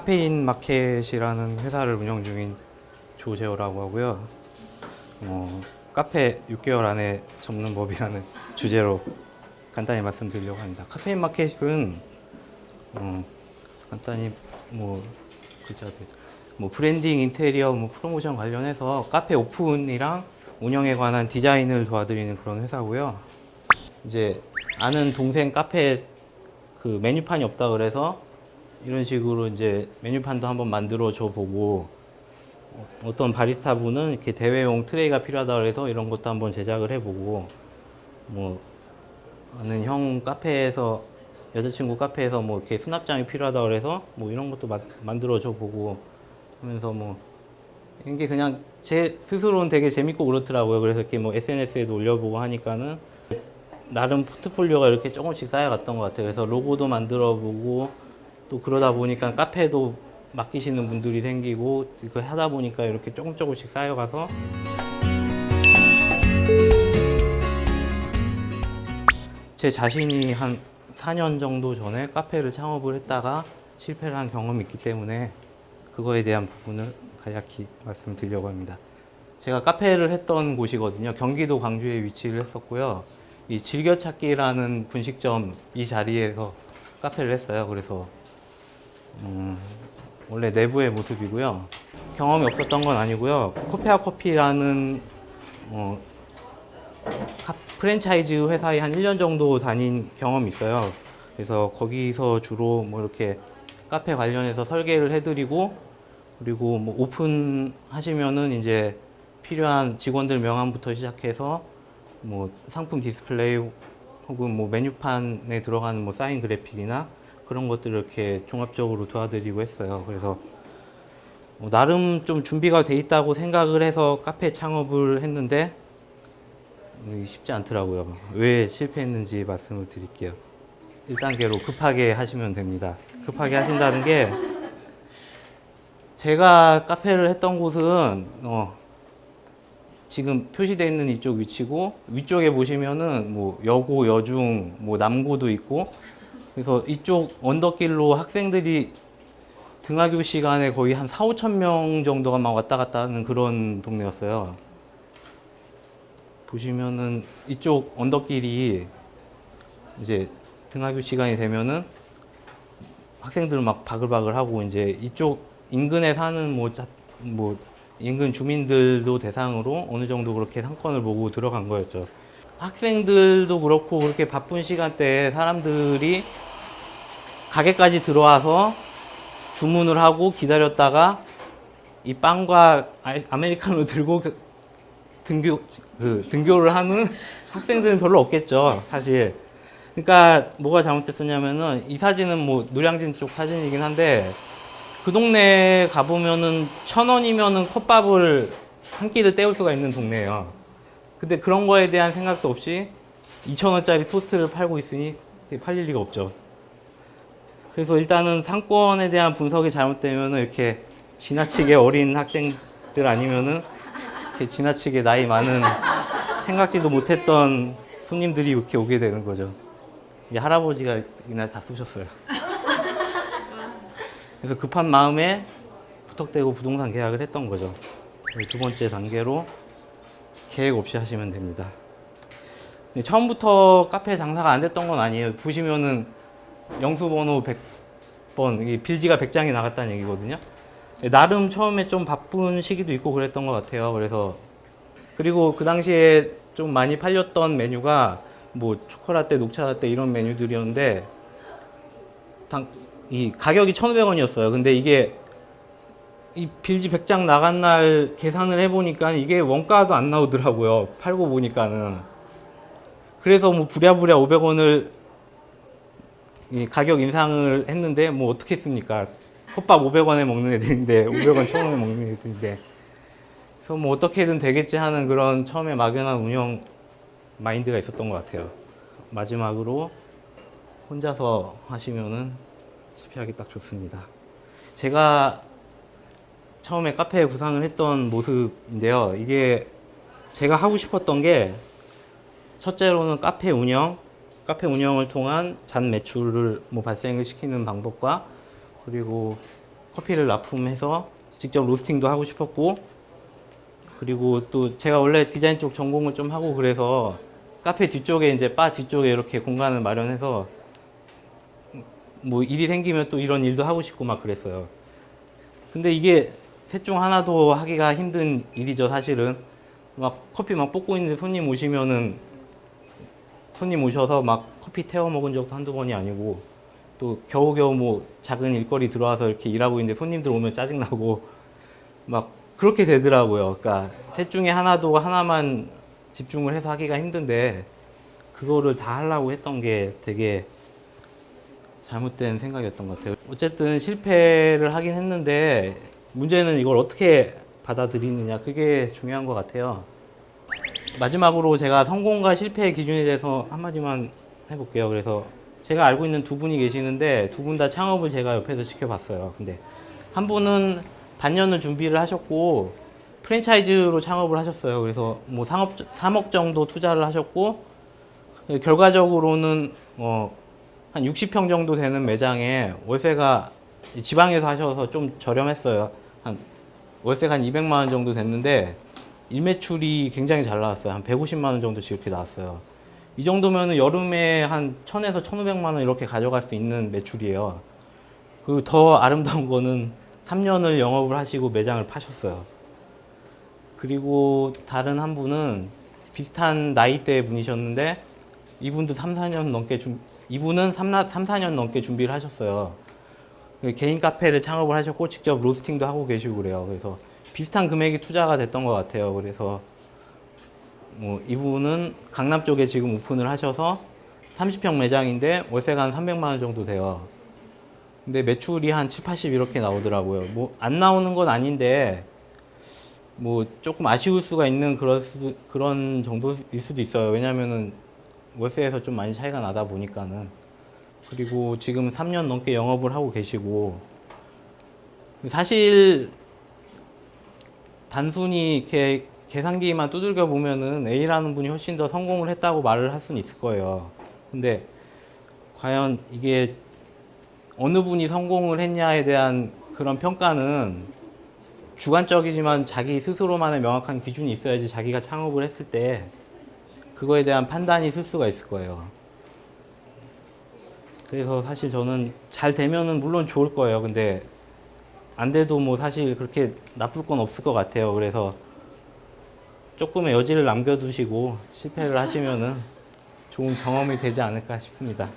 카페인 마켓이라는 회사를 운영 중인 조재호라고 하고요. 카페 6개월 안에 접는 법이라는 주제로 간단히 말씀드리려고 합니다. 카페인 마켓은 간단히 브랜딩, 인테리어, 프로모션 관련해서 카페 오픈이랑 운영에 관한 디자인을 도와드리는 그런 회사고요. 이제 아는 동생 카페에 그 메뉴판이 없다 그래서 이런 식으로 이제 메뉴판도 한번 만들어 줘 보고, 어떤 바리스타 분은 이렇게 대회용 트레이가 필요하다 그래서 이런 것도 한번 제작을 해보고, 아는 형 카페에서, 여자친구 카페에서 이렇게 수납장이 필요하다 그래서 이런 것도 만들어 줘 보고 하면서 이게 그냥 제 스스로는 되게 재밌고 그렇더라고요. 그래서 이렇게 SNS에도 올려보고 하니까는 나름 포트폴리오가 이렇게 조금씩 쌓여갔던 것 같아요. 그래서 로고도 만들어 보고, 또 그러다 보니까 카페도 맡기시는 분들이 생기고, 그 하다 보니까 이렇게 조금씩 쌓여가서 제 자신이 한 4년 정도 전에 카페를 창업을 했다가 실패를 한 경험이 있기 때문에 그거에 대한 부분을 간략히 말씀드리려고 합니다. 제가 카페를 했던 곳이거든요. 경기도 광주에 위치를 했었고요. 이 즐겨찾기라는 분식점 이 자리에서 카페를 했어요. 그래서 원래 내부의 모습이고요. 경험이 없었던 건 아니고요. 코페아 커피라는 프랜차이즈 회사에 한 1년 정도 다닌 경험이 있어요. 그래서 거기서 주로 이렇게 카페 관련해서 설계를 해드리고, 그리고 오픈하시면은 이제 필요한 직원들 명함부터 시작해서 상품 디스플레이 혹은 메뉴판에 들어가는 사인 그래픽이나 그런 것들을 이렇게 종합적으로 도와드리고 했어요. 그래서 나름 좀 준비가 돼 있다고 생각을 해서 카페 창업을 했는데 쉽지 않더라고요. 왜 실패했는지 말씀을 드릴게요. 1단계로 급하게 하시면 됩니다. 급하게 하신다는 게, 제가 카페를 했던 곳은 지금 표시되어 있는 이쪽 위치고, 위쪽에 보시면은 여고, 여중, 남고도 있고, 그래서 이쪽 언덕길로 학생들이 등하교 시간에 거의 한 4, 5천 명 정도가 막 왔다 갔다 하는 그런 동네였어요. 보시면은 이쪽 언덕길이 이제 등하교 시간이 되면은 학생들 막 바글바글 하고, 이제 이쪽 인근에 사는 인근 주민들도 대상으로 어느 정도 그렇게 상권을 보고 들어간 거였죠. 학생들도 그렇고, 그렇게 바쁜 시간대에 사람들이 가게까지 들어와서 주문을 하고 기다렸다가 이 빵과 아메리카노 들고 등교를 하는 학생들은 별로 없겠죠, 사실. 그러니까 뭐가 잘못됐었냐면은, 이 사진은 노량진 쪽 사진이긴 한데, 그 동네에 가보면은 1,000원이면은 컵밥을 한 끼를 때울 수가 있는 동네예요. 근데 그런 거에 대한 생각도 없이 2,000원짜리 토스트를 팔고 있으니 팔릴 리가 없죠. 그래서 일단은 상권에 대한 분석이 잘못되면은 이렇게 지나치게 어린 학생들 아니면은 이렇게 지나치게 나이 많은 생각지도 못했던 손님들이 이렇게 오게 되는 거죠. 이 할아버지가 이날 다 쏘셨어요. 그래서 급한 마음에 부탁되고 부동산 계약을 했던 거죠. 두 번째 단계로 계획 없이 하시면 됩니다. 처음부터 카페 장사가 안 됐던 건 아니에요. 보시면은 영수번호 100번, 필지가 100장이 나갔다는 얘기거든요. 나름 처음에 좀 바쁜 시기도 있고 그랬던 것 같아요. 그리고 그 당시에 좀 많이 팔렸던 메뉴가 초코라떼, 녹차라떼 이런 메뉴들이었는데, 이 가격이 1,500원이었어요. 근데 이게 이 빌지 100장 나간 날 계산을 해보니까 이게 원가도 안 나오더라고요. 팔고 보니까는. 그래서 부랴부랴 500원을 가격 인상을 했는데 어떻게 했습니까? 컵밥 500원에 먹는 애들인데, 500원 1,000원에 먹는 애들인데. 그래서 어떻게든 되겠지 하는 그런 처음에 막연한 운영 마인드가 있었던 것 같아요. 마지막으로 혼자서 하시면은 실패하기 딱 좋습니다. 제가 처음에 카페 구상을 했던 모습인데요. 이게 제가 하고 싶었던 게, 첫째로는 카페 운영을 통한 잔 매출을 발생을 시키는 방법과, 그리고 커피를 납품해서 직접 로스팅도 하고 싶었고, 그리고 또 제가 원래 디자인 쪽 전공을 좀 하고 그래서 카페 뒤쪽에 이제 바 뒤쪽에 이렇게 공간을 마련해서 뭐 일이 생기면 또 이런 일도 하고 싶고 막 그랬어요. 근데 이게 셋 중 하나도 하기가 힘든 일이죠, 사실은. 막 커피 막 볶고 있는데 손님 오시면은 손님 오셔서 막 커피 태워 먹은 적도 한두 번이 아니고, 또 겨우겨우 뭐 작은 일거리 들어와서 이렇게 일하고 있는데 손님들 오면 짜증나고 막 그렇게 되더라고요. 그러니까 셋 중에 하나도 하나만 집중을 해서 하기가 힘든데 그거를 다 하려고 했던 게 되게 잘못된 생각이었던 것 같아요. 어쨌든 실패를 하긴 했는데 문제는 이걸 어떻게 받아들이느냐, 그게 중요한 것 같아요. 마지막으로 제가 성공과 실패의 기준에 대해서 한마디만 해볼게요. 그래서 제가 알고 있는 두 분이 계시는데 두 분 다 창업을 제가 옆에서 지켜봤어요. 근데 한 분은 반년을 준비를 하셨고 프랜차이즈로 창업을 하셨어요. 그래서 뭐 3억 정도 투자를 하셨고, 결과적으로는 한 60평 정도 되는 매장에 월세가 지방에서 하셔서 좀 저렴했어요. 월세가 한 200만 원 정도 됐는데 일매출이 굉장히 잘 나왔어요. 한 150만 원 정도씩 이렇게 나왔어요. 이 정도면은 여름에 한 1000에서 1500만 원 이렇게 가져갈 수 있는 매출이에요. 그리고 더 아름다운 거는 3년을 영업을 하시고 매장을 파셨어요. 그리고 다른 한 분은 비슷한 나이대 분이셨는데 이분도 4년 넘게 준비를 하셨어요. 개인 카페를 창업을 하셨고 직접 로스팅도 하고 계시고 그래요. 그래서 비슷한 금액이 투자가 됐던 것 같아요. 그래서 뭐 이분은 강남 쪽에 지금 오픈을 하셔서 30평 매장인데 월세가 한 300만 원 정도 돼요. 근데 매출이 한 7, 80 이렇게 나오더라고요. 뭐 안 나오는 건 아닌데 뭐 조금 아쉬울 수가 있는 그런 정도일 수도 있어요. 왜냐면은 월세에서 좀 많이 차이가 나다 보니까는. 그리고 지금 3년 넘게 영업을 하고 계시고, 사실 단순히 이렇게 계산기만 두들겨 보면은 A라는 분이 훨씬 더 성공을 했다고 말을 할 수는 있을 거예요. 근데 과연 이게 어느 분이 성공을 했냐에 대한 그런 평가는 주관적이지만 자기 스스로만의 명확한 기준이 있어야지 자기가 창업을 했을 때 그거에 대한 판단이 쓸 수가 있을 거예요. 그래서 사실 저는 잘 되면은 물론 좋을 거예요. 근데 안 돼도 뭐 사실 그렇게 나쁠 건 없을 것 같아요. 그래서 조금의 여지를 남겨두시고 실패를 하시면은 좋은 경험이 되지 않을까 싶습니다.